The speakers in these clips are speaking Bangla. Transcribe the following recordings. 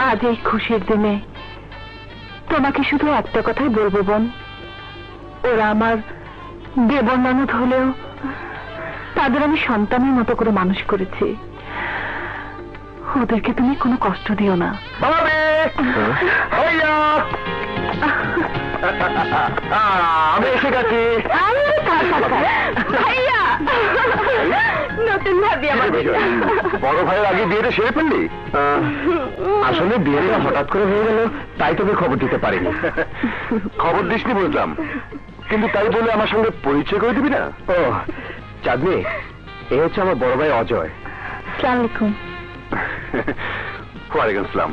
আজ এই খুশির দিনে তোমাকে শুধু একটা কথাই বলবো বোন, ওরা আমার দেবর ননদ হলেও তাদের আমি সন্তানের মতো করে মানুষ করেছি। ওদেরকে তুমি কোনো কষ্ট দিও না। আমি এসে গেছি। নতুন ভাবি আমাদের বড় ভাইয়ের আগে বিয়েটা সেরে ফেললি? আসলে বিয়েটা হঠাৎ করে হয়ে গেল, তাই তোকে খবর দিতে পারিনি। খবর দিসনি বুঝলাম, কিন্তু তাই বলে আমার সঙ্গে পরিচয় করে দিবি না? ও চাঁদনি, এ হচ্ছে আমার বড় ভাই অজয়। আসসালামু আলাইকুম। ওয়ালাইকুম আসসালাম।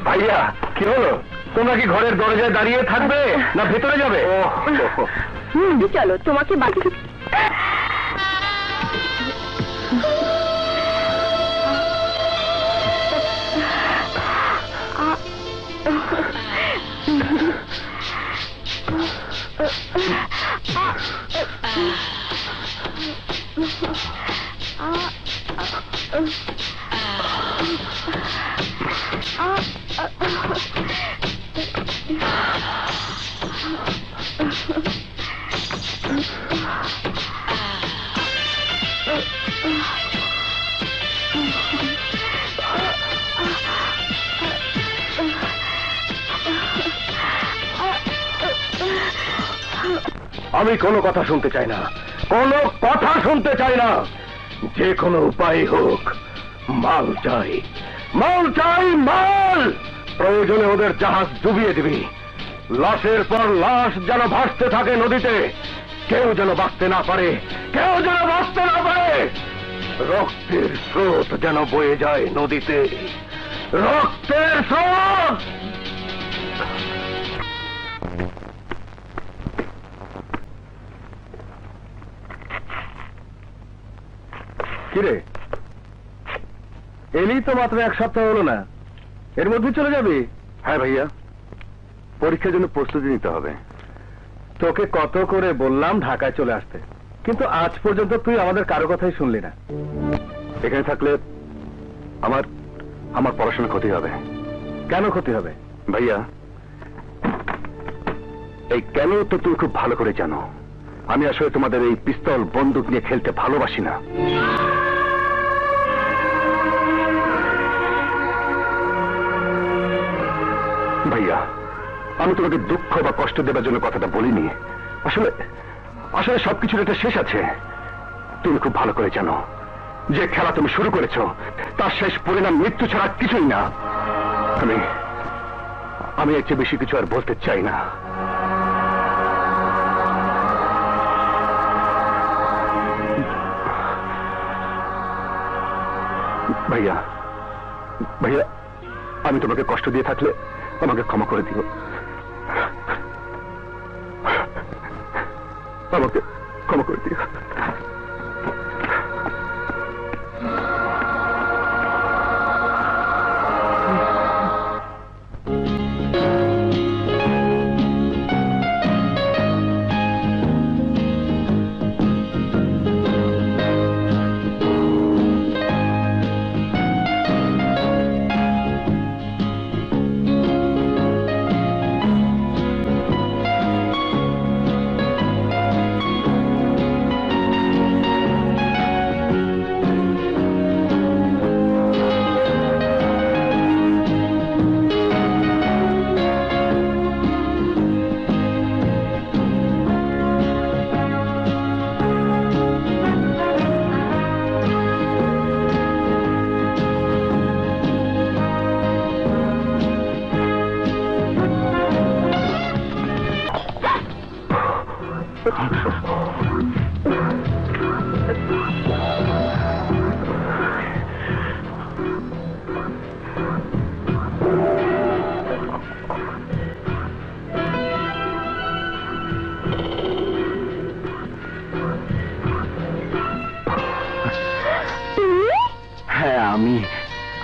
ভাইয়া, কি হলো? তোমরা কি ঘরের দরজায় দাঁড়িয়ে থাকবে না ভেতরে যাবে? চলো তোমাকে বাকি আমি কোনো কথা শুনতে চাই না, কোনো কথা শুনতে চাই না। যে কোনো উপায় হোক, মাল চাই, মাল চাই, মাল। প্রয়োজনে ওদের জাহাজ ডুবিয়ে দিবি, লাশের পর লাশ যেন ভাসতে থাকে নদীতে, কেউ যেন বাঁচতে না পারে, কেউ যেন বাঁচতে না পারে। রক্তের স্রোত যেন বয়ে যায় নদীতে, রক্তের স্রোত। কিরে, এলি তো মাত্র এক সপ্তাহ হলো না, এর মধ্যে চলে যাবি? হ্যাঁ ভাইয়া, পরীক্ষার জন্য প্রস্তুতি নিতে হবে। তোকে কত করে বললাম ঢাকায় চলে আসতে, কিন্তু আজ পর্যন্ত তুই আমাদের কারো কথাই শুনলি না। এখানে থাকলে আমার আমার পড়াশোনার ক্ষতি হবে। কেন ক্ষতি হবে? ভাইয়া, এই কেন তো তুই খুব ভালো করে জানো। আমি আসলে তোমাদের এই পিস্তল বন্দুক নিয়ে খেলতে ভালোবাসি না। ভাইয়া, আমি তোমাকে দুঃখ বা কষ্ট দেবার জন্য কথাটা বলিনি। আসলে আসলে সবকিছুর একটা শেষ আছে। তুমি খুব ভালো করে জানো যে খেলা তুমি শুরু করেছো, তার শেষ পরিণাম মৃত্যু ছাড়া কিছুই না। আমি এর চেয়ে বেশি কিছু আর বলতে চাই না। ভাইয়া, ভাইয়া, আমি তোমাকে কষ্ট দিয়ে থাকলে আমাকে ক্ষমা করে দিও। আমাকে ক্ষমা করে দিও।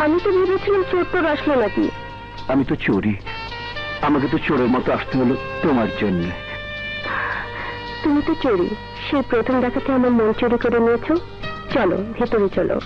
আমি তো ভেবেছিলাম চোর তোর আসলো নাকি। আমি তো চোরই, আমাকে তো চোরের মতো আসতে হলো তোমার জন্য। তুমি তো চোরি, সেই প্রথম দেখাতে আমার মন চুরি করে নিয়েছো। চলো ভেতরে চলো।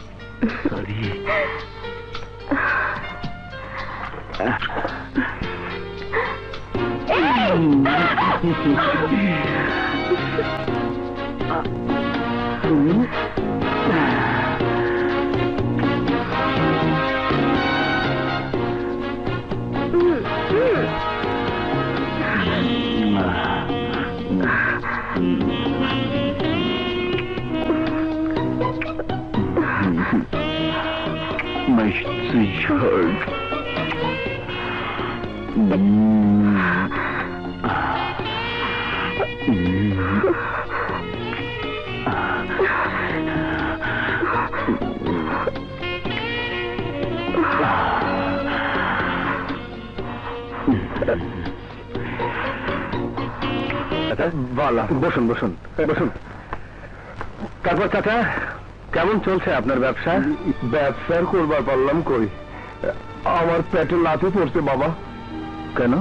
Mich sicher. বালা, বসুন বসুন বসুন। তারপর চাচা, কেমন চলছে আপনার ব্যবসা? ব্যবসার করবার পারলাম কই, আমার পেটে লাথি পড়ছে বাবা। কেন,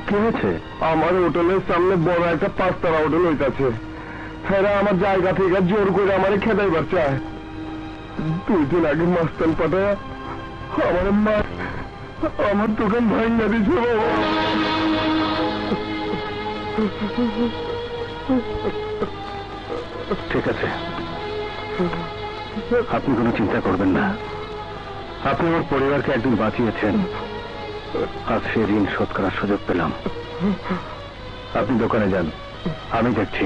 কি হয়েছে? আমার হোটেলের সামনে বড় একটা 5 তারা হোটেল হইতাছে, এরা আমার জায়গা থেকে জোর করে আমারে খেদাইবার চায়। 2 দিন আগে মাস্তান পাঠায় আমার দোকান ভাঙিয়ে দিছে বাবা। ঠিক আছে, আপনি কোনো চিন্তা করবেন না। আপনি আমার পরিবারকে একদিন বাঁচিয়েছেন, আজ সে ঋণ শোধ করার সুযোগ পেলাম। আপনি দোকানে যান, আমি দেখছি।